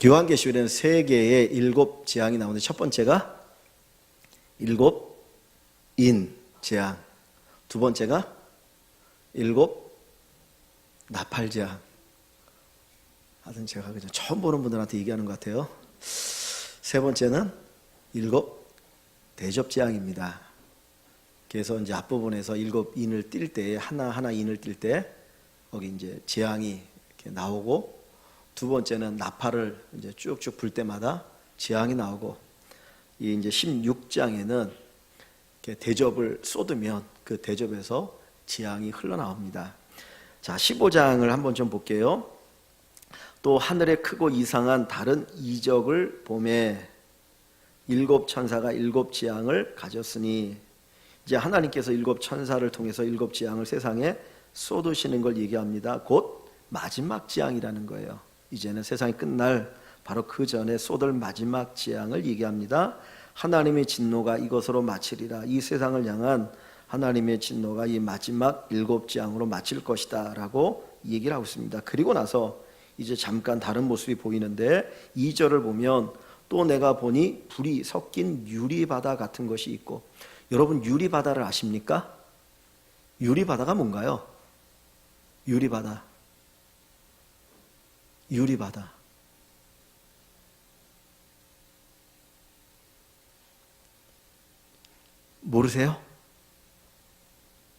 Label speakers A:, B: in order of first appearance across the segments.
A: 요한계시록에는 세 개의 7재앙이 나오는데 첫 번째가 7인 재앙, 두 번째가 7 나팔재앙. 하여튼 제가 그냥 처음 보는 분들한테 얘기하는 것 같아요. 세 번째는 7 대접재앙입니다. 그래서 이제 앞부분에서 7인을 띌 때, 하나하나 인을 띌 때, 거기 이제 재앙이 이렇게 나오고, 두 번째는 나팔을 이제 쭉쭉 불 때마다 재앙이 나오고, 이 이제 16장에는 이렇게 대접을 쏟으면 그 대접에서 재앙이 흘러나옵니다. 자, 15장을 한번 좀 볼게요. 또 하늘에 크고 이상한 다른 이적을 보매 7 천사가 7 재앙을 가졌으니, 이제 하나님께서 7 천사를 통해서 7 재앙을 세상에 쏟으시는 걸 얘기합니다. 곧 마지막 재앙이라는 거예요. 이제는 세상이 끝날 바로 그 전에 쏟을 마지막 재앙을 얘기합니다. 하나님의 진노가 이것으로 마치리라. 이 세상을 향한 하나님의 진노가 이 마지막 7 재앙으로 마칠 것이다 라고 얘기를 하고 있습니다. 그리고 나서 이제 잠깐 다른 모습이 보이는데 2절을 보면 또 내가 보니 불이 섞인 유리바다 같은 것이 있고, 여러분 유리바다를 아십니까? 유리바다가 뭔가요? 유리바다. 유리바다. 모르세요?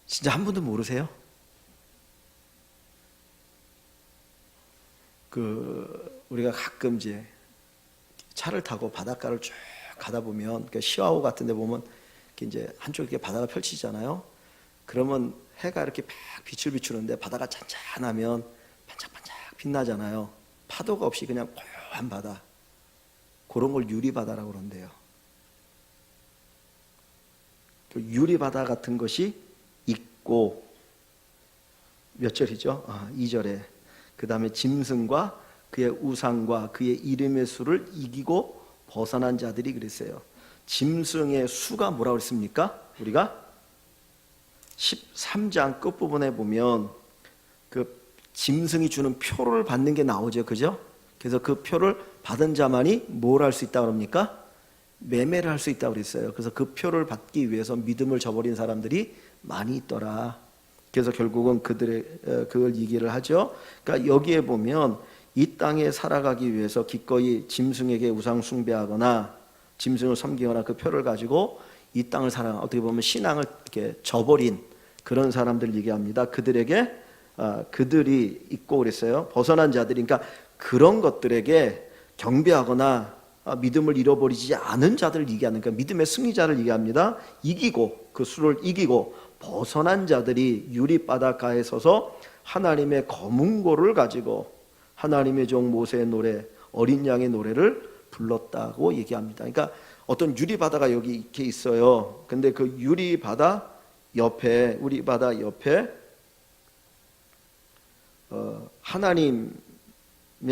A: 진짜 한 분도 모르세요? 우리가 가끔 이제 차를 타고 바닷가를 쭉 가다 보면, 시와호 같은 데 보면 이제 한쪽에 이렇게 바다가 펼치잖아요. 그러면 해가 이렇게 막 빛을 비추는데 바다가 잔잔하면 반짝반짝 빛나잖아요. 파도가 없이 그냥 고요한 바다. 그런 걸 유리바다라고 그런대요. 유리바다 같은 것이 있고, 몇 절이죠? 2절에 그 다음에 짐승과 그의 우상과 그의 이름의 수를 이기고 벗어난 자들이 그랬어요. 짐승의 수가 뭐라고 그랬습니까? 우리가 13장 끝부분에 보면 그 짐승이 주는 표를 받는 게 나오죠. 그죠? 그래서 그 표를 받은 자만이 뭘 할 수 있다고 합니까? 매매를 할 수 있다고 그랬어요. 그래서 그 표를 받기 위해서 믿음을 저버린 사람들이 많이 있더라. 그래서 결국은 그걸 얘기를 하죠. 그러니까 여기에 보면 이 땅에 살아가기 위해서 기꺼이 짐승에게 우상 숭배하거나 짐승을 섬기거나 그 표를 가지고 이 땅을 살아가, 어떻게 보면 신앙을 이렇게 저버린 그런 사람들 얘기합니다. 그들에게 그들이 있고 그랬어요. 벗어난 자들이, 그러니까 그런 것들에게 경배하거나 믿음을 잃어버리지 않은 자들을 얘기하는, 그러니까 믿음의 승리자를 얘기합니다. 이기고, 그 수를 이기고 벗어난 자들이 유리바닷가에 서서 하나님의 거문고를 가지고 하나님의 종 모세의 노래, 어린 양의 노래를 불렀다고 얘기합니다. 그러니까 어떤 유리바다가 여기 이렇게 있어요. 근데 그 유리바다 옆에 하나님의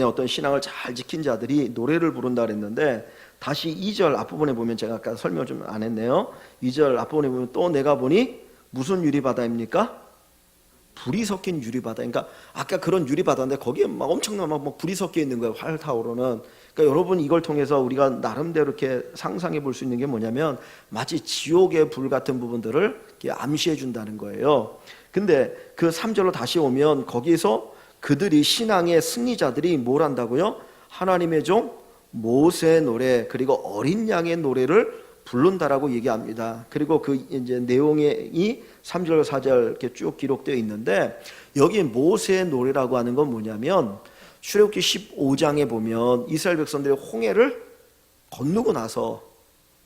A: 어떤 신앙을 잘 지킨 자들이 노래를 부른다 그랬는데, 다시 2절 앞부분에 보면, 제가 아까 설명을 좀 안 했네요. 2절 앞부분에 보면 또 내가 보니 무슨 유리바다입니까? 불이 섞인 유리바다. 그러니까 아까 그런 유리바다인데 거기에 막 엄청난 막 불이 섞여 있는 거예요. 활 타오르는. 그러니까 여러분, 이걸 통해서 우리가 나름대로 이렇게 상상해 볼 수 있는 게 뭐냐면, 마치 지옥의 불 같은 부분들을 이렇게 암시해 준다는 거예요. 근데 그 3절로 다시 오면 거기서 그들이, 신앙의 승리자들이 뭘 한다고요? 하나님의 종 모세의 노래, 그리고 어린 양의 노래를 부른다라고 얘기합니다. 그리고 그 이제 내용이 3절 4절 이렇게 쭉 기록되어 있는데, 여기 모세의 노래라고 하는 건 뭐냐면, 출애굽기 15장에 보면 이스라엘 백성들이 홍해를 건너고 나서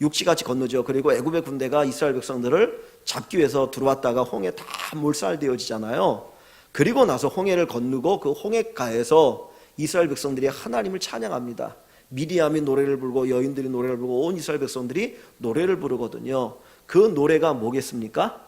A: 육지같이 건너죠. 그리고 애굽의 군대가 이스라엘 백성들을 잡기 위해서 들어왔다가 홍해 다 몰살되어지잖아요. 그리고 나서 홍해를 건너고 그 홍해가에서 이스라엘 백성들이 하나님을 찬양합니다. 미리암이 노래를 부르고 여인들이 노래를 부르고 온 이스라엘 백성들이 노래를 부르거든요. 그 노래가 뭐겠습니까?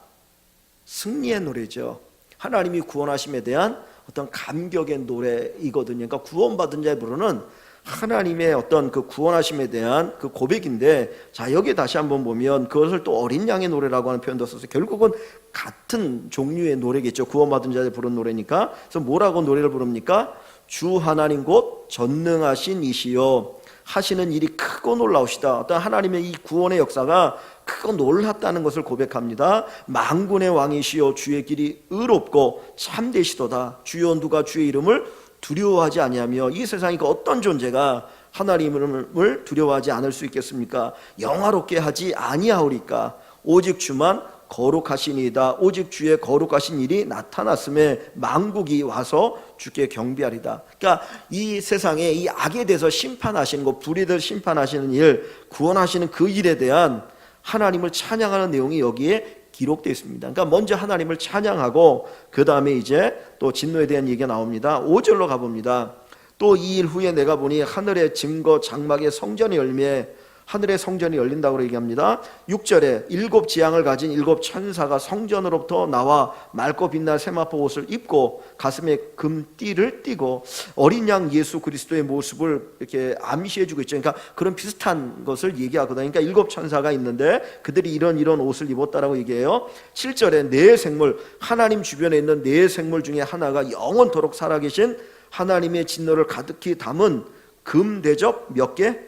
A: 승리의 노래죠. 하나님이 구원하심에 대한 어떤 감격의 노래이거든요. 그러니까 구원받은 자의 부르는 하나님의 어떤 그 구원하심에 대한 그 고백인데, 자, 여기 다시 한번 보면 그것을 또 어린 양의 노래라고 하는 표현도 써서 결국은 같은 종류의 노래겠죠. 구원받은 자들 부르는 노래니까. 그래서 뭐라고 노래를 부릅니까? 주 하나님 곧 전능하신 이시요 하시는 일이 크고 놀라우시다. 어떤 하나님의 이 구원의 역사가 크고 놀랍다는 것을 고백합니다. 만군의 왕이시요 주의 길이 의롭고 참되시도다. 주여 누가 주의 이름을 두려워하지 아니하며. 이 세상에 그 어떤 존재가 하나님 이름을 두려워하지 않을 수 있겠습니까? 영화롭게 하지 아니하오리까. 오직 주만 거룩하시니이다. 오직 주의 거룩하신 일이 나타났음에 만국이 와서 주께 경배하리다. 그러니까 이 세상에 이 악에 대해서 심판하시는 것, 불의를 심판하시는 일, 구원하시는 그 일에 대한 하나님을 찬양하는 내용이 여기에 기록되어 있습니다. 그러니까 먼저 하나님을 찬양하고 그 다음에 이제 또 진노에 대한 얘기가 나옵니다. 5절로 가봅니다. 또 이 일 후에 내가 보니 하늘의 증거 장막의 성전이 열매, 하늘의 성전이 열린다고 얘기합니다. 6절에 일곱 지향을 가진 일곱 천사가 성전으로부터 나와 맑고 빛날 세마포 옷을 입고 가슴에 금띠를 띠고 어린 양 예수 그리스도의 모습을 이렇게 암시해주고 있죠. 그러니까 그런 비슷한 것을 얘기하거든요. 그러니까 일곱 천사가 있는데 그들이 이런 옷을 입었다라고 얘기해요. 7절에 네 생물, 하나님 주변에 있는 네 생물 중에 하나가 영원토록 살아계신 하나님의 진노를 가득히 담은 금 대접 몇 개?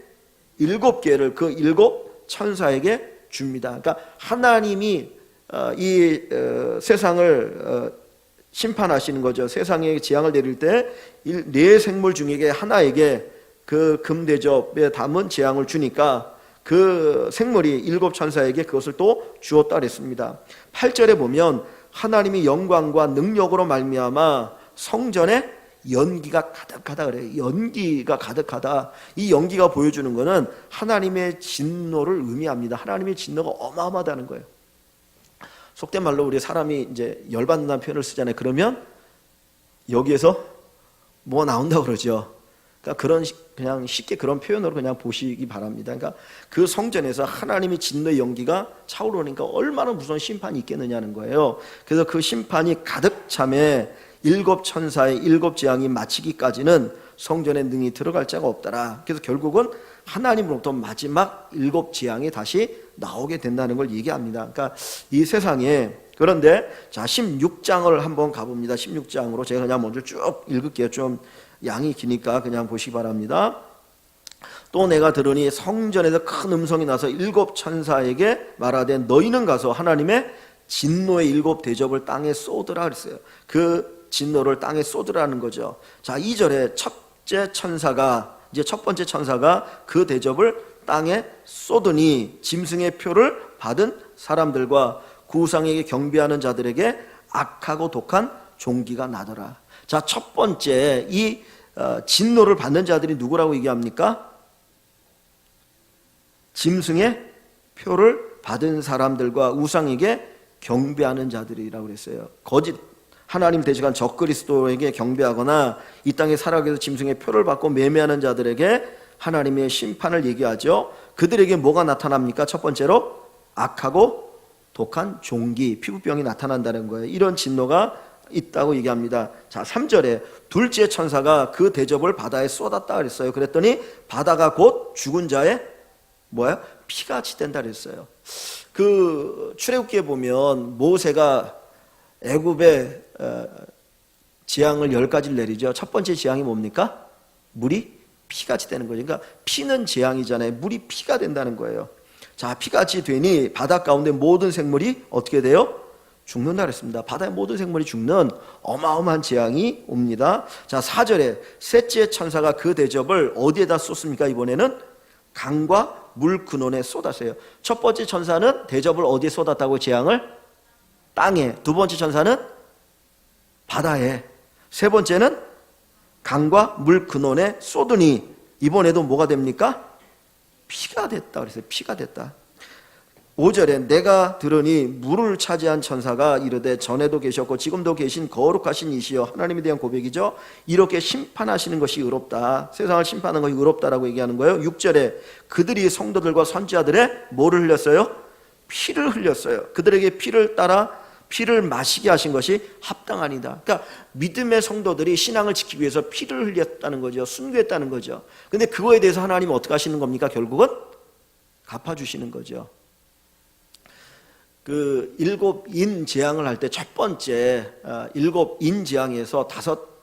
A: 7개를 그 7 천사에게 줍니다. 그러니까 하나님이 이 세상을 심판하시는 거죠. 세상에 재앙을 내릴 때 네 생물 중에 하나에게 그 금대접에 담은 재앙을 주니까 그 생물이 7 천사에게 그것을 또 주었다 그랬습니다. 8절에 보면 하나님이 영광과 능력으로 말미암아 성전에 연기가 가득하다 그래요. 연기가 가득하다. 이 연기가 보여주는 것은 하나님의 진노를 의미합니다. 하나님의 진노가 어마어마하다는 거예요. 속된 말로 우리 사람이 이제 열받는다는 표현을 쓰잖아요. 그러면 여기에서 뭐가 나온다고 그러죠. 그러니까 그냥 쉽게 그런 표현으로 그냥 보시기 바랍니다. 그러니까 그 성전에서 하나님의 진노의 연기가 차오르니까 얼마나 무서운 심판이 있겠느냐는 거예요. 그래서 그 심판이 가득 참에 7 천사의 7 재앙이 마치기까지는 성전에 능히 들어갈 자가 없더라. 그래서 결국은 하나님으로부터 마지막 7 재앙이 다시 나오게 된다는 걸 얘기합니다. 그러니까 이 세상에, 그런데 자 16장을 한번 가봅니다. 16장으로 제가 그냥 먼저 쭉 읽을게요. 좀 양이 기니까 그냥 보시기 바랍니다. 또 내가 들으니 성전에서 큰 음성이 나서 7 천사에게 말하되 너희는 가서 하나님의 진노의 7 대접을 땅에 쏟으라 그랬어요. 그 진노를 땅에 쏟으라는 거죠. 자 2절에 첫째 천사가, 이제 첫 번째 천사가 그 대접을 땅에 쏟으니 짐승의 표를 받은 사람들과 구상에게 경배하는 자들에게 악하고 독한 종기가 나더라. 자 첫 번째 이 진노를 받는 자들이 누구라고 얘기합니까? 짐승의 표를 받은 사람들과 우상에게 경배하는 자들이라고 그랬어요. 거짓 하나님 대적한 적그리스도에게 경배하거나 이 땅에 살아가기 위해서 짐승의 표를 받고 매매하는 자들에게 하나님의 심판을 얘기하죠. 그들에게 뭐가 나타납니까? 첫 번째로 악하고 독한 종기, 피부병이 나타난다는 거예요. 이런 진노가 있다고 얘기합니다. 자 3절에 둘째 천사가 그 대접을 바다에 쏟았다 그랬어요. 그랬더니 바다가 곧 죽은 자의 뭐예요? 피같이 된다 그랬어요. 그 출애굽기에 보면 모세가 애굽에 재앙을 10가지를 내리죠. 첫 번째 재앙이 뭡니까? 물이 피같이 되는 거죠. 그러니까 피는 재앙이잖아요. 물이 피가 된다는 거예요. 자 피같이 되니 바다 가운데 모든 생물이 어떻게 돼요? 죽는다 그랬습니다. 바다의 모든 생물이 죽는 어마어마한 재앙이 옵니다. 자 4절에 셋째 천사가 그 대접을 어디에다 쏟습니까? 이번에는 강과 물 근원에 쏟았어요. 첫 번째 천사는 대접을 어디에 쏟았다고? 재앙을 땅에. 두 번째 천사는 바다에. 세 번째는 강과 물 근원에 쏟으니 이번에도 뭐가 됩니까? 피가 됐다 그랬어요. 피가 됐다. 5절에 내가 들으니 물을 차지한 천사가 이르되 전에도 계셨고 지금도 계신 거룩하신 이시여, 하나님에 대한 고백이죠. 이렇게 심판하시는 것이 의롭다. 세상을 심판하는 것이 의롭다라고 얘기하는 거예요. 6절에 그들이 성도들과 선지자들의 뭐를 흘렸어요? 피를 흘렸어요. 그들에게 피를 따라 피를 마시게 하신 것이 합당하니다. 그러니까 믿음의 성도들이 신앙을 지키기 위해서 피를 흘렸다는 거죠. 순교했다는 거죠. 근데 그거에 대해서 하나님은 어떻게 하시는 겁니까? 결국은 갚아주시는 거죠. 그 7인 재앙을 할 때 첫 번째 7인 재앙에서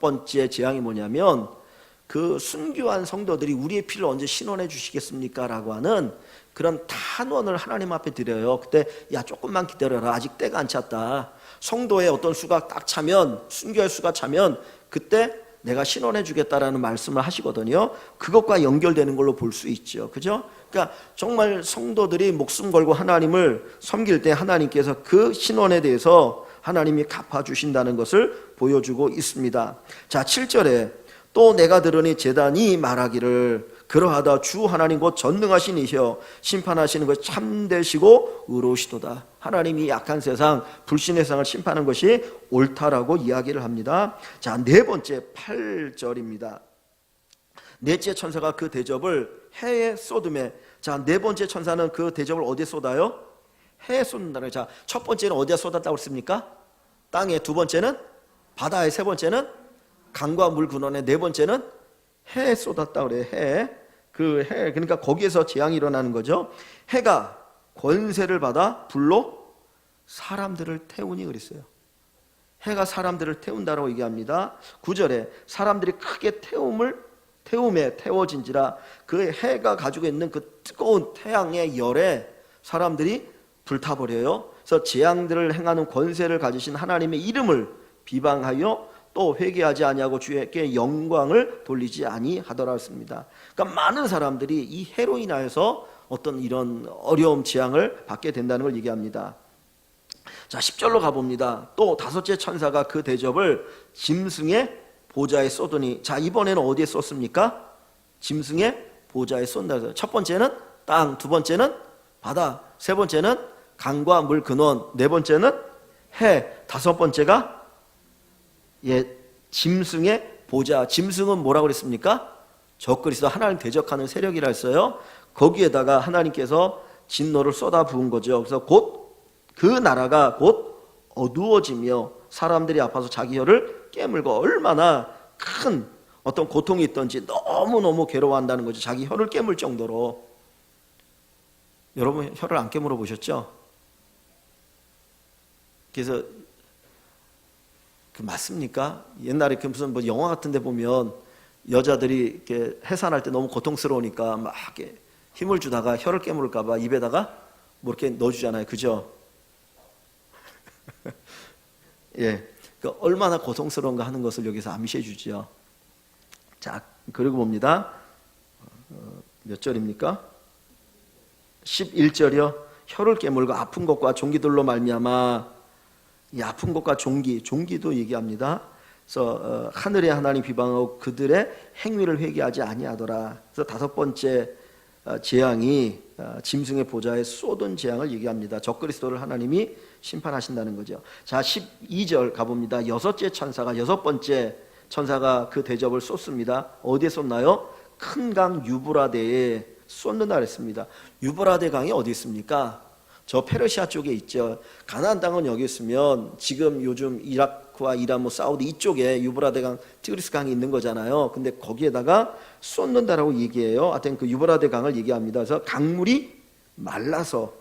A: 5 번째 재앙이 뭐냐면 그 순교한 성도들이 우리의 피를 언제 신원해 주시겠습니까? 라고 하는 그런 탄원을 하나님 앞에 드려요. 그때 야 조금만 기다려라, 아직 때가 안 찼다. 성도의 어떤 수가 딱 차면, 순교할 수가 차면 그때 내가 신원해 주겠다라는 말씀을 하시거든요. 그것과 연결되는 걸로 볼 수 있죠. 그죠? 그러니까 정말 성도들이 목숨 걸고 하나님을 섬길 때 하나님께서 그 신원에 대해서 하나님이 갚아주신다는 것을 보여주고 있습니다. 자, 7절에 또 내가 들으니 제단이 말하기를 그러하다 주 하나님 곧 전능하신 이시여 심판하시는 것이 참되시고 의로우시도다. 하나님이 약한 세상, 불신의 세상을 심판하는 것이 옳다라고 이야기를 합니다. 자, 네 번째 8절입니다. 넷째 천사가 그 대접을 해에 쏟음에. 자, 네 번째 천사는 그 대접을 어디에 쏟아요? 해에 쏟는다는 거예요. 자, 첫 번째는 어디에 쏟았다고 했습니까? 땅에. 두 번째는 바다에. 세 번째는 강과 물 근원에. 네 번째는 해에 쏟았다 그래요. 해. 그 해, 그러니까 거기에서 재앙이 일어나는 거죠. 해가 권세를 받아 불로 사람들을 태우니 그랬어요. 해가 사람들을 태운다라고 얘기합니다. 9절에 사람들이 크게 태움에 태워진지라. 그 해가 가지고 있는 그 뜨거운 태양의 열에 사람들이 불타버려요. 그래서 재앙들을 행하는 권세를 가지신 하나님의 이름을 비방하여 또 회개하지 아니하고 주에게 영광을 돌리지 아니하더라 했습니다. 그러니까 많은 사람들이 이 해로 인하여서 어떤 이런 어려움, 재앙을 받게 된다는 걸 얘기합니다. 자, 10절로 가봅니다. 또 다섯째 천사가 그 대접을 짐승의 보좌에 쏟으니. 자, 이번에는 어디에 쏟습니까? 짐승의 보좌에 쏜다. 첫 번째는 땅, 두 번째는 바다, 세 번째는 강과 물 근원, 네 번째는 해, 다섯 번째가 짐승의 보좌. 짐승은 뭐라고 그랬습니까? 적그리스도, 하나님 대적하는 세력이라 했어요. 거기에다가 하나님께서 진노를 쏟아 부은 거죠. 그래서 곧 그 나라가 곧 어두워지며 사람들이 아파서 자기 혀를 깨물고, 얼마나 큰 어떤 고통이 있던지 너무너무 괴로워한다는 거죠. 자기 혀를 깨물 정도로. 여러분 혀를 안 깨물어 보셨죠? 그래서 맞습니까? 옛날에 무슨 뭐 영화 같은 데 보면 여자들이 이렇게 해산할 때 너무 고통스러우니까 막 이렇게 힘을 주다가 혀를 깨물을까 봐 입에다가 뭐 이렇게 넣어주잖아요. 그죠? 예. 그러니까 얼마나 고통스러운가 하는 것을 여기서 암시해 주죠. 자, 그리고 봅니다. 몇 절입니까? 11절이요. 혀를 깨물고 아픈 것과 종기들로 말미암아. 이 아픈 것과 종기도 얘기합니다. 그래서 하늘의 하나님 비방하고 그들의 행위를 회개하지 아니하더라. 그래서 다섯 번째 재앙이 짐승의 보좌에 쏟은 재앙을 얘기합니다. 적그리스도를 하나님이 심판하신다는 거죠. 자, 12절 가봅니다. 여섯 번째 천사가 그 대접을 쏟습니다. 어디에 쏟나요? 큰 강 유브라데에 쏟는다 그랬습니다. 유브라데 강이 어디 있습니까? 저 페르시아 쪽에 있죠. 가나안 땅은 여기 있으면 지금 요즘 이라크와 이란, 사우디 이쪽에 유브라데 강, 티그리스 강이 있는 거잖아요. 근데 거기에다가 쏟는다라고 얘기해요. 하여튼 그 유브라데 강을 얘기합니다. 그래서 강물이 말라서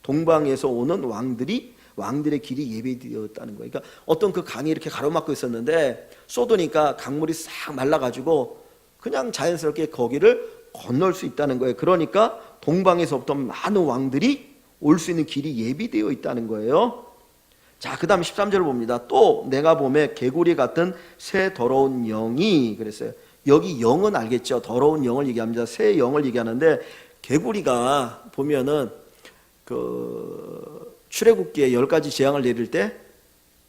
A: 동방에서 오는 왕들의 길이 예비되었다는 거예요. 그러니까 어떤 그 강이 이렇게 가로막고 있었는데 쏟으니까 강물이 싹 말라가지고 그냥 자연스럽게 거기를 건널 수 있다는 거예요. 그러니까 동방에서부터 많은 왕들이 올 수 있는 길이 예비되어 있다는 거예요. 자, 그 다음 13절을 봅니다. 또 내가 보매 개구리 같은 새 더러운 영이 그랬어요. 여기 영은 알겠죠? 더러운 영을 얘기합니다. 새 영을 얘기하는데, 개구리가 보면은 그 출애굽기에 10가지 재앙을 내릴 때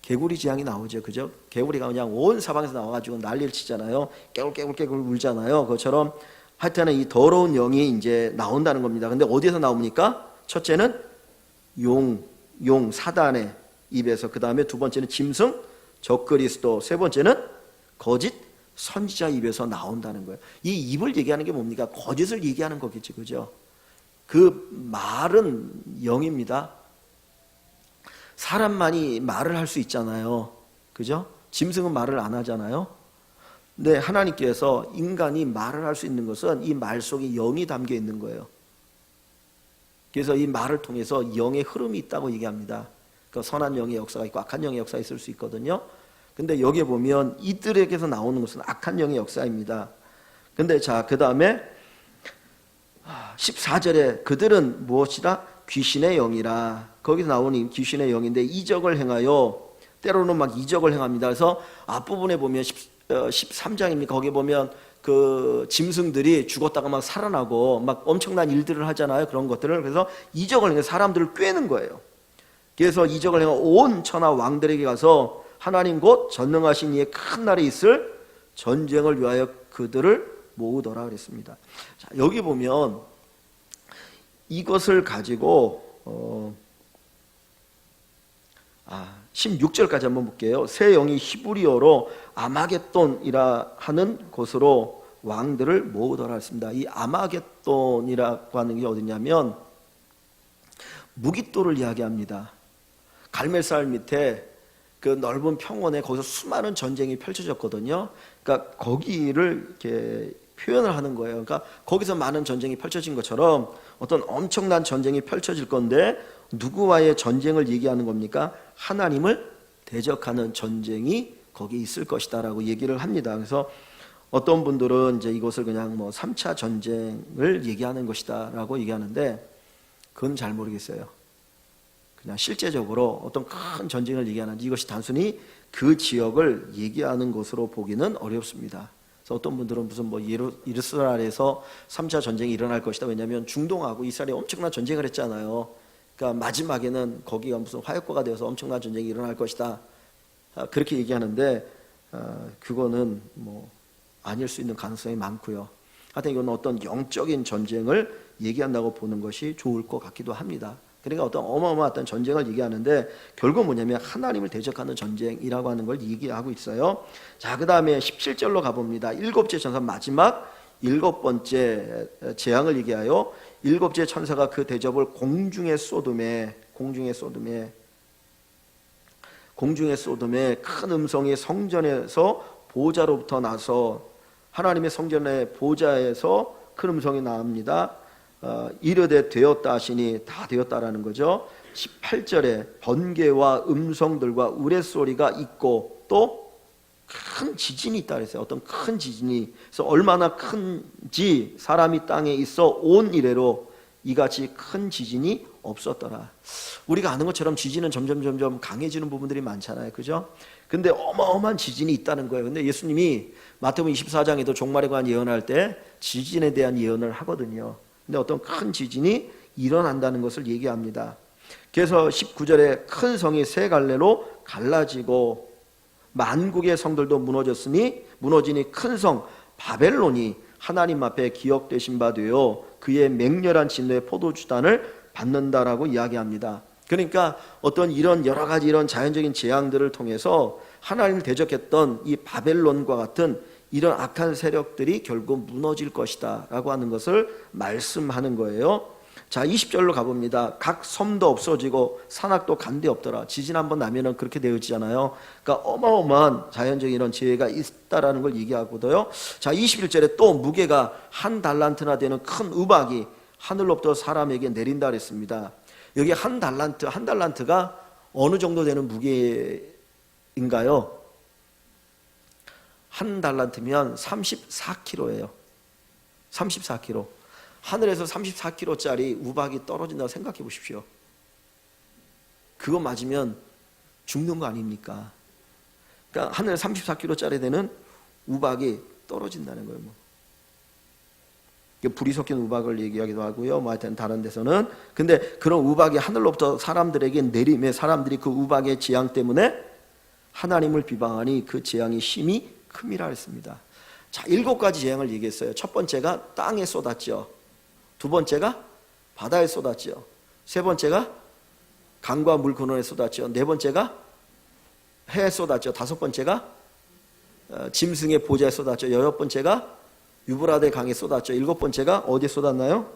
A: 개구리 재앙이 나오죠. 그죠? 개구리가 그냥 온 사방에서 나와가지고 난리를 치잖아요. 깨굴 울잖아요. 그것처럼 하여튼 이 더러운 영이 이제 나온다는 겁니다. 근데 어디에서 나옵니까? 첫째는 용 사단의 입에서, 그 다음에 두 번째는 짐승 적그리스도, 세 번째는 거짓 선지자 입에서 나온다는 거예요. 이 입을 얘기하는 게 뭡니까? 거짓을 얘기하는 거겠지. 그죠? 그 말은 영입니다. 사람만이 말을 할 수 있잖아요. 그죠? 짐승은 말을 안 하잖아요. 근데 하나님께서 인간이 말을 할 수 있는 것은 이 말 속에 영이 담겨 있는 거예요. 그래서 이 말을 통해서 영의 흐름이 있다고 얘기합니다. 그 선한 영의 역사가 있고 악한 영의 역사가 있을 수 있거든요. 근데 여기에 보면 이들에게서 나오는 것은 악한 영의 역사입니다. 근데 자, 그 다음에 14절에 그들은 무엇이라? 귀신의 영이라. 거기서 나오는 귀신의 영인데 이적을 행하여, 때로는 막 이적을 행합니다. 그래서 앞부분에 보면 13장입니다. 거기 보면 그 짐승들이 죽었다가 막 살아나고 막 엄청난 일들을 하잖아요. 그런 것들을. 그래서 이적을 행해 사람들을 꿰는 거예요. 그래서 이적을 행해 온 천하 왕들에게 가서 하나님 곧 전능하신 이의 큰 날에 있을 전쟁을 위하여 그들을 모으더라 그랬습니다. 자, 여기 보면 이것을 가지고 16절까지 한번 볼게요. 새 영이 히브리어로 아마겟돈이라 하는 곳으로 왕들을 모으더라 했습니다. 이 아마겟돈이라고 하는 게 어디냐면 무깃돌을 이야기합니다. 갈멜살 밑에 그 넓은 평원에 거기서 수많은 전쟁이 펼쳐졌거든요. 그러니까 거기를 이렇게 표현을 하는 거예요. 그러니까 거기서 많은 전쟁이 펼쳐진 것처럼 어떤 엄청난 전쟁이 펼쳐질 건데 누구와의 전쟁을 얘기하는 겁니까? 하나님을 대적하는 전쟁이 거기 있을 것이다라고 얘기를 합니다. 그래서 어떤 분들은 이제 이것을 그냥 뭐 3차 전쟁을 얘기하는 것이다라고 얘기하는데 그건 잘 모르겠어요. 그냥 실제적으로 어떤 큰 전쟁을 얘기하는지 이것이 단순히 그 지역을 얘기하는 것으로 보기는 어렵습니다. 그래서 어떤 분들은 무슨 뭐 이스라엘에서 3차 전쟁이 일어날 것이다. 왜냐하면 중동하고 이스라엘이 엄청난 전쟁을 했잖아요. 그러니까 마지막에는 거기가 무슨 화약고가 되어서 엄청난 전쟁이 일어날 것이다. 그렇게 얘기하는데 그거는 뭐 아닐 수 있는 가능성이 많고요. 하여튼 이건 어떤 영적인 전쟁을 얘기한다고 보는 것이 좋을 것 같기도 합니다. 그러니까 어떤 어마어마한 전쟁을 얘기하는데 결국 뭐냐면 하나님을 대적하는 전쟁이라고 하는 걸 얘기하고 있어요. 자, 그 다음에 17절로 가봅니다. 일곱째 천사 마지막 7번째 재앙을 얘기하여 일곱째 천사가 그 대접을 공중에 쏟음에 큰 음성이 성전에서 보좌로부터 나서 하나님의 성전의 보좌에서 큰 음성이 나옵니다. 이르되 되었다 하시니 다 되었다라는 거죠. 18절에 번개와 음성들과 우레소리가 있고 또 큰 지진이 있다 그랬어요. 어떤 큰 지진이. 그래서 얼마나 큰지 사람이 땅에 있어 온 이래로 이같이 큰 지진이 없었더라. 우리가 아는 것처럼 지진은 점점 강해지는 부분들이 많잖아요. 그죠? 근데 어마어마한 지진이 있다는 거예요. 근데 예수님이 마태복음 24장에도 종말에 관한 예언할 때 지진에 대한 예언을 하거든요. 근데 어떤 큰 지진이 일어난다는 것을 얘기합니다. 그래서 19절에 큰 성이 세 갈래로 갈라지고 만국의 성들도 무너지니 큰 성 바벨론이 하나님 앞에 기억되신 바 되어 그의 맹렬한 진노의 포도주단을 받는다라고 이야기합니다. 그러니까 어떤 이런 여러 가지 이런 자연적인 재앙들을 통해서 하나님을 대적했던 이 바벨론과 같은 이런 악한 세력들이 결국 무너질 것이다 라고 하는 것을 말씀하는 거예요. 자, 20절로 가봅니다. 각 섬도 없어지고 산악도 간데 없더라. 지진 한번 나면은 그렇게 되어지잖아요. 그러니까 어마어마한 자연적인 이런 재해가 있다라는 걸 얘기하거든요. 자, 21절에 또 무게가 1달란트나 되는 큰 우박이 하늘로부터 사람에게 내린다 그랬습니다. 여기 한 달란트가 어느 정도 되는 무게인가요? 한 달란트면 34kg예요. 34kg. 하늘에서 34kg짜리 우박이 떨어진다고 생각해 보십시오. 그거 맞으면 죽는 거 아닙니까? 그러니까 하늘에 34kg짜리 되는 우박이 떨어진다는 거예요. 불이 섞인 우박을 얘기하기도 하고요. 뭐 하여튼 다른 데서는. 근데 그런 우박이 하늘로부터 사람들에게 내림에 사람들이 그 우박의 재앙 때문에 하나님을 비방하니 그 재앙이 심히 큼이라 했습니다. 자, 7가지 재앙을 얘기했어요. 첫 번째가 땅에 쏟았죠. 두 번째가 바다에 쏟았죠. 세 번째가 강과 물 근원에 쏟았죠. 네 번째가 해에 쏟았죠. 다섯 번째가 짐승의 보좌에 쏟았죠. 여섯 번째가 유브라데 강에 쏟았죠. 일곱 번째가 어디에 쏟았나요?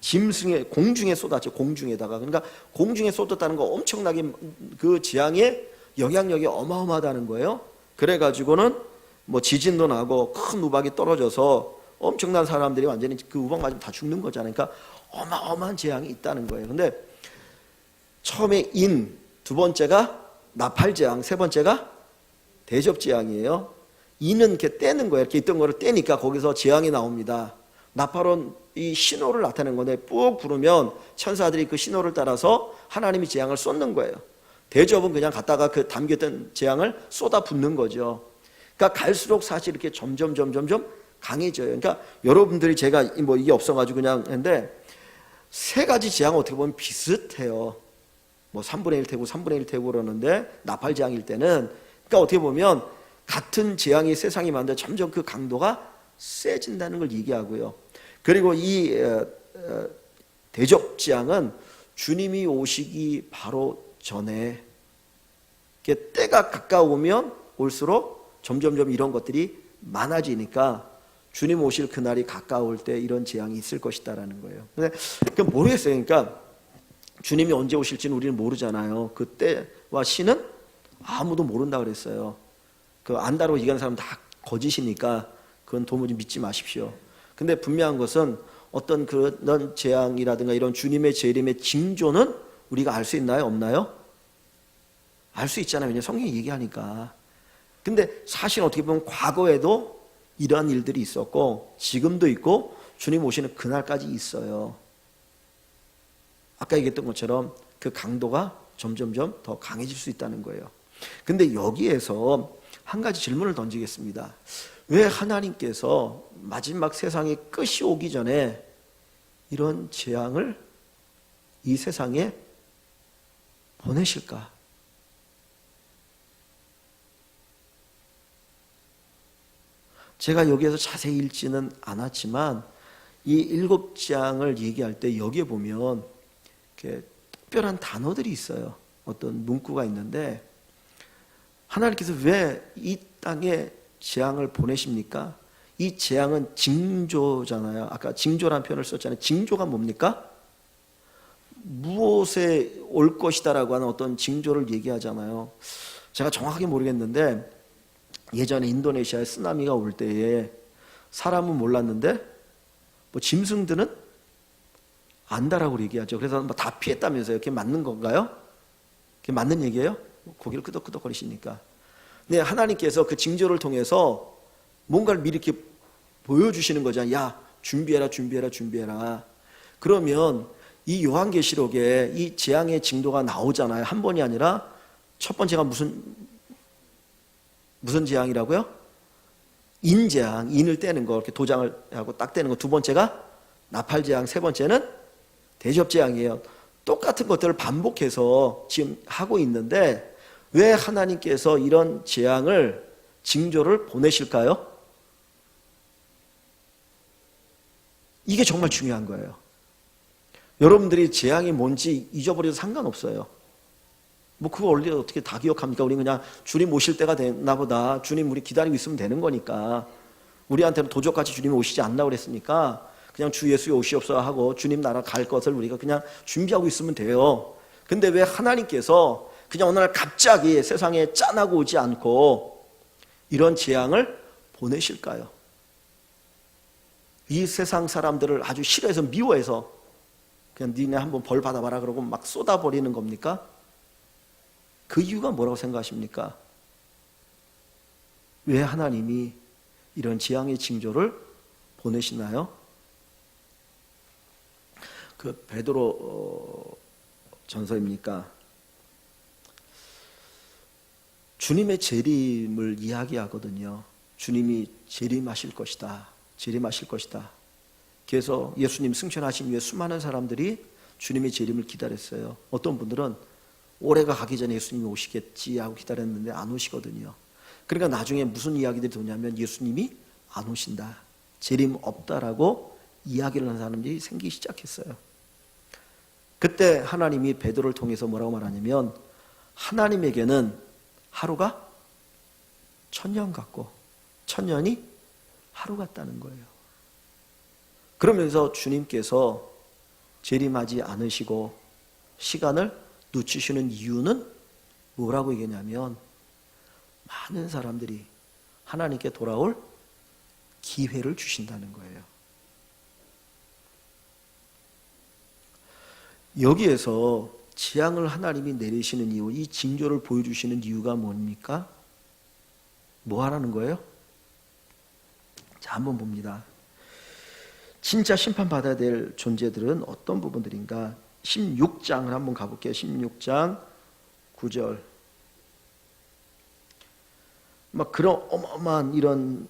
A: 짐승의 공중에 쏟았죠. 공중에다가. 그러니까 공중에 쏟았다는 거 엄청나게 그 재앙의 영향력이 어마어마하다는 거예요. 그래가지고는 뭐 지진도 나고 큰 우박이 떨어져서 엄청난 사람들이 완전히 그 우박 맞으면 다 죽는 거잖아요. 그러니까 어마어마한 재앙이 있다는 거예요. 근데 처음에 두 번째가 나팔재앙, 세 번째가 대접재앙이에요. 이는 이렇게 떼는 거예요. 이렇게 있던 거를 떼니까 거기서 재앙이 나옵니다. 나팔은 이 신호를 나타내는 건데 꾹 부르면 천사들이 그 신호를 따라서 하나님이 재앙을 쏟는 거예요. 대접은 그냥 갖다가 그 담겼던 재앙을 쏟아 붓는 거죠. 그러니까 갈수록 사실 이렇게 점점 강해져요. 그러니까 여러분들이 제가 뭐 이게 없어가지고 그냥 했는데 세 가지 재앙은 어떻게 보면 비슷해요. 뭐 3분의 1 태고 3분의 1 태고 그러는데 나팔 재앙일 때는 그러니까 어떻게 보면 같은 재앙이 세상에 많은데 점점 그 강도가 세진다는 걸 얘기하고요. 그리고 이 대접 재앙은 주님이 오시기 바로 전에 때가 가까우면 올수록 점점 이런 것들이 많아지니까 주님 오실 그날이 가까울 때 이런 재앙이 있을 것이다라는 거예요. 근데 모르겠어요. 그러니까 주님이 언제 오실지는 우리는 모르잖아요. 그때와 시는 아무도 모른다 그랬어요. 그 안다고 얘기하는 사람 다 거짓이니까 그건 도무지 믿지 마십시오. 근데 분명한 것은 어떤 그런 재앙이라든가 이런 주님의 재림의 징조는 우리가 알 수 있나요? 없나요? 알 수 있잖아요. 왜냐하면 성경이 얘기하니까. 근데 사실 어떻게 보면 과거에도 이러한 일들이 있었고 지금도 있고 주님 오시는 그날까지 있어요. 아까 얘기했던 것처럼 그 강도가 점점 더 강해질 수 있다는 거예요. 근데 여기에서 한 가지 질문을 던지겠습니다. 왜 하나님께서 마지막 세상의 끝이 오기 전에 이런 재앙을 이 세상에 보내실까? 제가 여기에서 자세히 읽지는 않았지만 이 7장을 얘기할 때 여기에 보면 이렇게 특별한 단어들이 있어요. 어떤 문구가 있는데 하나님께서 왜 이 땅에 재앙을 보내십니까? 이 재앙은 징조잖아요. 아까 징조라는 표현을 썼잖아요. 징조가 뭡니까? 무엇에 올 것이다라고 하는 어떤 징조를 얘기하잖아요. 제가 정확하게 모르겠는데 예전에 인도네시아에 쓰나미가 올 때에 사람은 몰랐는데 뭐 짐승들은 안다라고 얘기하죠. 그래서 다 피했다면서요. 그게 맞는 건가요? 그게 맞는 얘기예요? 고개를 끄덕끄덕거리시니까. 근데 하나님께서 그 징조를 통해서 뭔가를 미리 이렇게 보여주시는 거잖아요. 야, 준비해라. 그러면 이 요한계시록에 이 재앙의 징조가 나오잖아요. 한 번이 아니라 첫 번째가 무슨 재앙이라고요? 인재앙, 인을 떼는 거, 이렇게 도장을 하고 딱 떼는 거. 두 번째가 나팔재앙, 세 번째는 대접재앙이에요. 똑같은 것들을 반복해서 지금 하고 있는데 왜 하나님께서 이런 재앙을, 징조를 보내실까요? 이게 정말 중요한 거예요. 여러분들이 재앙이 뭔지 잊어버려도 상관없어요. 뭐 그거 원래 어떻게 다 기억합니까? 우리 그냥 주님 오실 때가 됐나 보다. 주님 우리 기다리고 있으면 되는 거니까. 우리한테는 도적같이 주님이 오시지 않나 그랬으니까 그냥 주 예수의 오시옵소서 하고 주님 나라 갈 것을 우리가 그냥 준비하고 있으면 돼요. 근데 왜 하나님께서 그냥 어느 날 갑자기 세상에 짠하고 오지 않고 이런 재앙을 보내실까요? 이 세상 사람들을 아주 싫어해서 미워해서 그냥 니네 한번 벌 받아봐라 그러고 막 쏟아버리는 겁니까? 그 이유가 뭐라고 생각하십니까? 왜 하나님이 이런 재앙의 징조를 보내시나요? 그 베드로 전서입니까? 주님의 재림을 이야기하거든요. 주님이 재림하실 것이다. 그래서 예수님 승천하신 후에 수많은 사람들이 주님의 재림을 기다렸어요. 어떤 분들은 올해가 가기 전에 예수님이 오시겠지 하고 기다렸는데 안 오시거든요. 그러니까 나중에 무슨 이야기들이 도냐면 예수님이 안 오신다. 재림 없다라고 이야기를 하는 사람들이 생기기 시작했어요. 그때 하나님이 베드로를 통해서 뭐라고 말하냐면 하나님에게는 하루가 1000년 같고 1000년이 하루 같다는 거예요. 그러면서 주님께서 재림하지 않으시고 시간을 늦추시는 이유는 뭐라고 얘기하냐면 많은 사람들이 하나님께 돌아올 기회를 주신다는 거예요. 여기에서 재앙을 하나님이 내리시는 이유, 이 징조를 보여주시는 이유가 뭡니까? 뭐 하라는 거예요? 자, 한번 봅니다. 진짜 심판받아야 될 존재들은 어떤 부분들인가? 16장을 한번 가볼게요. 16장 9절. 막 그런 어마어마한 이런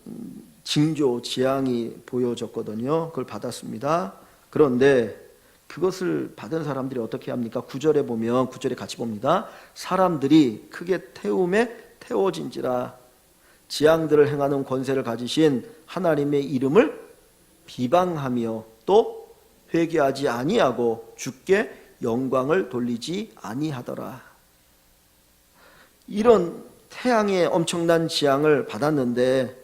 A: 징조, 재앙이 보여졌거든요. 그걸 받았습니다. 그런데 그것을 받은 사람들이 어떻게 합니까? 9절에 보면, 9절에 같이 봅니다. 사람들이 크게 태움에 태워진지라 재앙들을 행하는 권세를 가지신 하나님의 이름을 비방하며 또 회개하지 아니하고 주께 영광을 돌리지 아니하더라. 이런 태양의 엄청난 재앙을 받았는데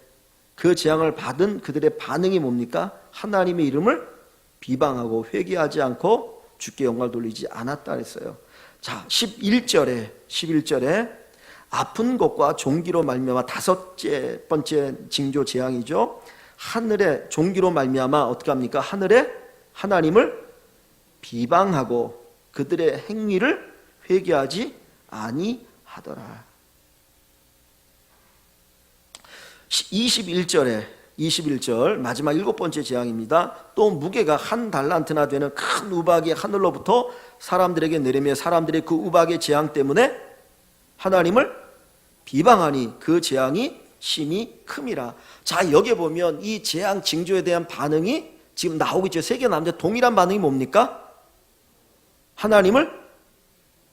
A: 그 재앙을 받은 그들의 반응이 뭡니까? 하나님의 이름을 비방하고 회개하지 않고 주께 영광을 돌리지 않았다 그랬어요. 자, 11절에 아픈 것과 종기로 말미암아 다섯째 번째 징조 재앙이죠. 하늘에 종기로 말미암아 어떻게 합니까? 하늘에 하나님을 비방하고 그들의 행위를 회개하지 아니하더라. 21절 마지막 일곱 번째 재앙입니다. 또 무게가 한 달란트나 되는 큰 우박이 하늘로부터 사람들에게 내리며 사람들의 그 우박의 재앙 때문에 하나님을 비방하니 그 재앙이 심히 큼이라. 자, 여기 보면 이 재앙 징조에 대한 반응이 지금 나오고 있죠. 세 개 나오는데 동일한 반응이 뭡니까? 하나님을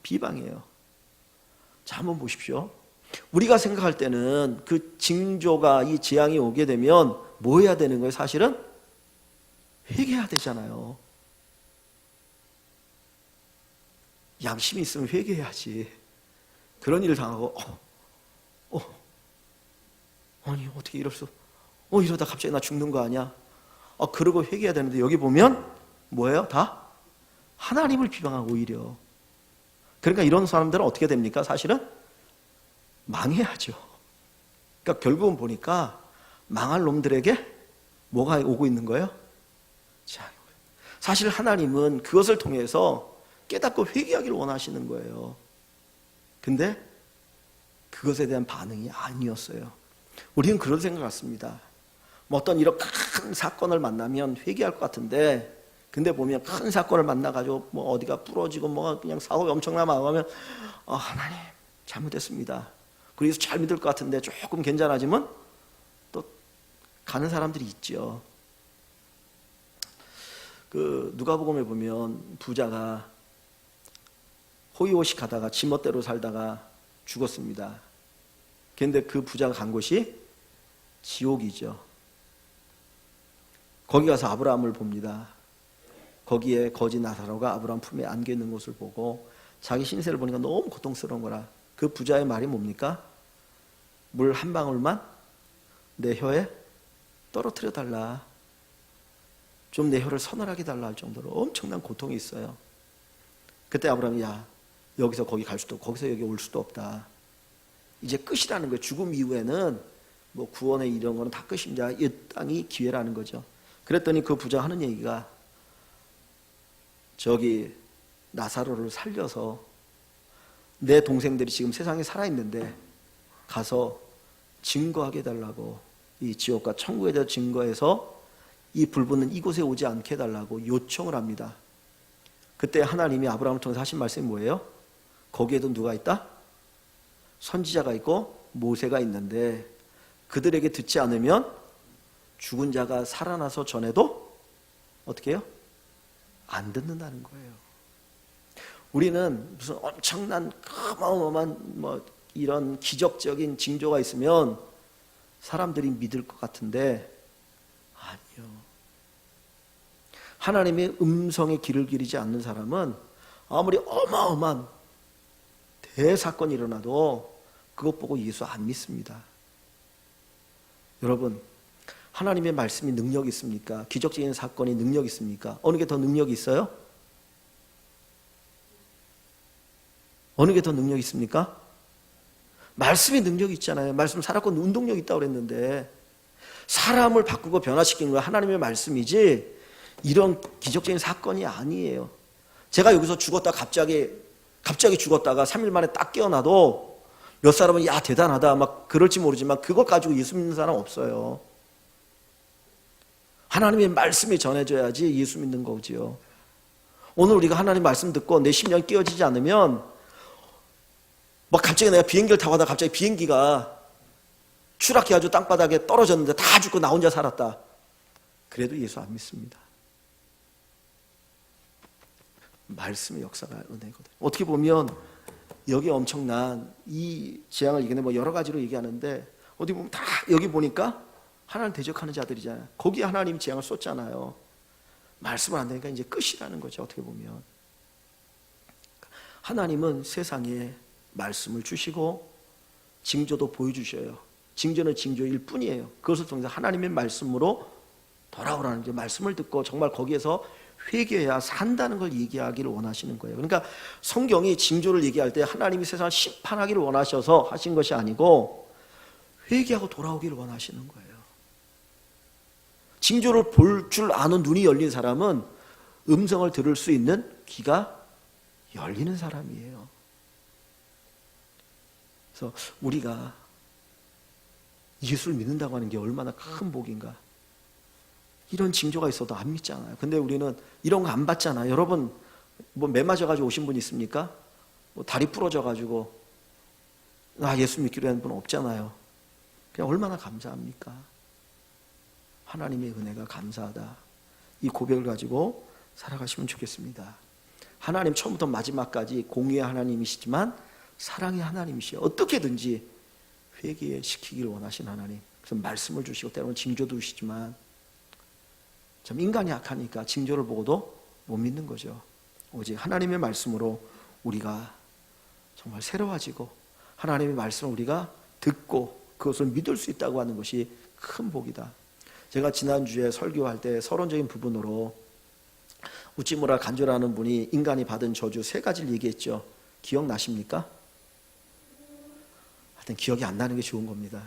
A: 비방해요. 자, 한번 보십시오. 우리가 생각할 때는 그 징조가 이 재앙이 오게 되면 뭐 해야 되는 거예요? 사실은 회개해야 되잖아요. 양심이 있으면 회개해야지. 그런 일을 당하고 아니 어떻게 이럴 수 이러다 갑자기 나 죽는 거 아니야? 그러고 회개해야 되는데 여기 보면 뭐예요? 다 하나님을 비방하고 오히려. 그러니까 이런 사람들은 어떻게 됩니까? 사실은 망해야죠. 그러니까 결국은 보니까 망할 놈들에게 뭐가 오고 있는 거예요? 자, 사실 하나님은 그것을 통해서 깨닫고 회개하기를 원하시는 거예요. 근데 그것에 대한 반응이 아니었어요. 우리는 그런 생각 같습니다. 뭐 어떤 이런 큰 사건을 만나면 회개할 것 같은데, 근데 보면 큰 사건을 만나가지고 뭐 어디가 부러지고 뭐 그냥 사고가 엄청나게 나가면 하나님 잘못했습니다. 그래서 잘 믿을 것 같은데 조금 괜찮아지면 또 가는 사람들이 있죠. 그 누가복음에 보면 부자가 호의호식 하다가 지멋대로 살다가 죽었습니다. 그런데 그 부자가 간 곳이 지옥이죠. 거기 가서 아브라함을 봅니다. 거기에 거지 나사로가 아브라함 품에 안겨 있는 것을 보고 자기 신세를 보니까 너무 고통스러운 거라. 그 부자의 말이 뭡니까? 물 한 방울만 내 혀에 떨어뜨려 달라. 좀 내 혀를 서늘하게 달라 할 정도로 엄청난 고통이 있어요. 그때 아브라함이 여기서 거기 갈 수도 없고 거기서 여기 올 수도 없다. 이제 끝이라는 거예요. 죽음 이후에는 뭐 구원의 이런 거는 다 끝입니다. 이 땅이 기회라는 거죠. 그랬더니 그 부자 하는 얘기가 저기 나사로를 살려서 내 동생들이 지금 세상에 살아있는데 가서 증거하게 해달라고, 이 지옥과 천국에 대해 증거해서 이 불붙는 이곳에 오지 않게 해달라고 요청을 합니다. 그때 하나님이 아브라함을 통해서 하신 말씀이 뭐예요? 거기에도 누가 있다? 선지자가 있고 모세가 있는데 그들에게 듣지 않으면 죽은 자가 살아나서 전해도 어떻게 해요? 안 듣는다는 거예요. 우리는 무슨 엄청난 어마어마한 뭐 이런 기적적인 징조가 있으면 사람들이 믿을 것 같은데 아니요. 하나님의 음성에 귀를 기리지 않는 사람은 아무리 어마어마한 대사건이 일어나도 그것 보고 예수 안 믿습니다. 여러분, 하나님의 말씀이 능력이 있습니까? 기적적인 사건이 능력이 있습니까? 어느 게 더 능력이 있어요? 어느 게 더 능력이 있습니까? 말씀이 능력이 있잖아요. 말씀 살았고 운동력이 있다고 그랬는데 사람을 바꾸고 변화시키는 건 하나님의 말씀이지 이런 기적적인 사건이 아니에요. 제가 여기서 죽었다 갑자기 갑자기 죽었다가 3일 만에 딱 깨어나도 몇 사람은 야 대단하다 막 그럴지 모르지만 그걸 가지고 예수 믿는 사람 없어요. 하나님의 말씀이 전해져야지 예수 믿는 거지요. 오늘 우리가 하나님 말씀 듣고 내 심령이 깨어지지 않으면 막 갑자기 내가 비행기를 타고 가다가 갑자기 비행기가 추락해가지고 땅바닥에 떨어졌는데 다 죽고 나 혼자 살았다. 그래도 예수 안 믿습니다. 말씀의 역사가 은혜거든. 어떻게 보면 여기 엄청난 이 재앙을 이겨내 뭐 여러 가지로 얘기하는데 어디 보면 다 여기 보니까 하나님 대적하는 자들이잖아요. 거기에 하나님이 재앙을 쏟잖아요. 말씀을 안 되니까 이제 끝이라는 거죠. 어떻게 보면 하나님은 세상에 말씀을 주시고 징조도 보여주셔요. 징조는 징조일 뿐이에요. 그것을 통해서 하나님의 말씀으로 돌아오라는 게 말씀을 듣고 정말 거기에서 회개해야 산다는 걸 얘기하기를 원하시는 거예요. 그러니까 성경이 징조를 얘기할 때 하나님이 세상을 심판하기를 원하셔서 하신 것이 아니고 회개하고 돌아오기를 원하시는 거예요. 징조를 볼 줄 아는 눈이 열린 사람은 음성을 들을 수 있는 귀가 열리는 사람이에요. 그래서 우리가 예수를 믿는다고 하는 게 얼마나 큰 복인가. 이런 징조가 있어도 안 믿잖아요. 근데 우리는 이런 거 안 받잖아요. 여러분 뭐 매 맞아가지고 오신 분 있습니까? 뭐 다리 부러져가지고 예수 믿기로 하는 분 없잖아요. 그냥 얼마나 감사합니까? 하나님의 은혜가 감사하다. 이 고백을 가지고 살아가시면 좋겠습니다. 하나님 처음부터 마지막까지 공의의 하나님이시지만 사랑의 하나님이시여. 어떻게든지 회개시키기를 원하신 하나님. 그래서 말씀을 주시고 때로는 징조도 주시지만 참 인간이 약하니까 징조를 보고도 못 믿는 거죠. 오직 하나님의 말씀으로 우리가 정말 새로워지고 하나님의 말씀을 우리가 듣고 그것을 믿을 수 있다고 하는 것이 큰 복이다. 제가 지난주에 설교할 때 서론적인 부분으로 우찌무라 간조라는 분이 인간이 받은 저주 3가지를 얘기했죠. 기억나십니까? 하여튼 기억이 안 나는 게 좋은 겁니다.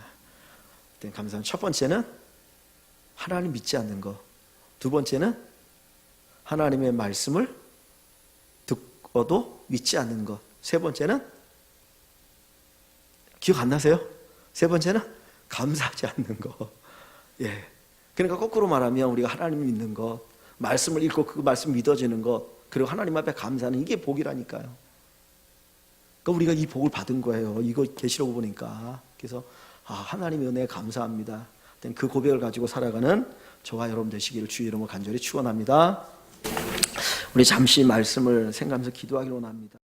A: 하여튼 감사합니다. 첫 번째는 하나님 믿지 않는 것. 두 번째는 하나님의 말씀을 듣고도 믿지 않는 것. 세 번째는 기억 안 나세요? 세 번째는 감사하지 않는 것. 예. 그러니까 거꾸로 말하면 우리가 하나님 믿는 것, 말씀을 읽고 그 말씀 믿어지는 것, 그리고 하나님 앞에 감사하는 이게 복이라니까요. 그러니까 우리가 이 복을 받은 거예요. 이거 계시록 보니까. 그래서 하나님의 은혜에 감사합니다. 그 고백을 가지고 살아가는 저와 여러분 되시기를 주의 이름으로 간절히 축원합니다. 우리 잠시 말씀을 생각하면서 기도하기를 원합니다.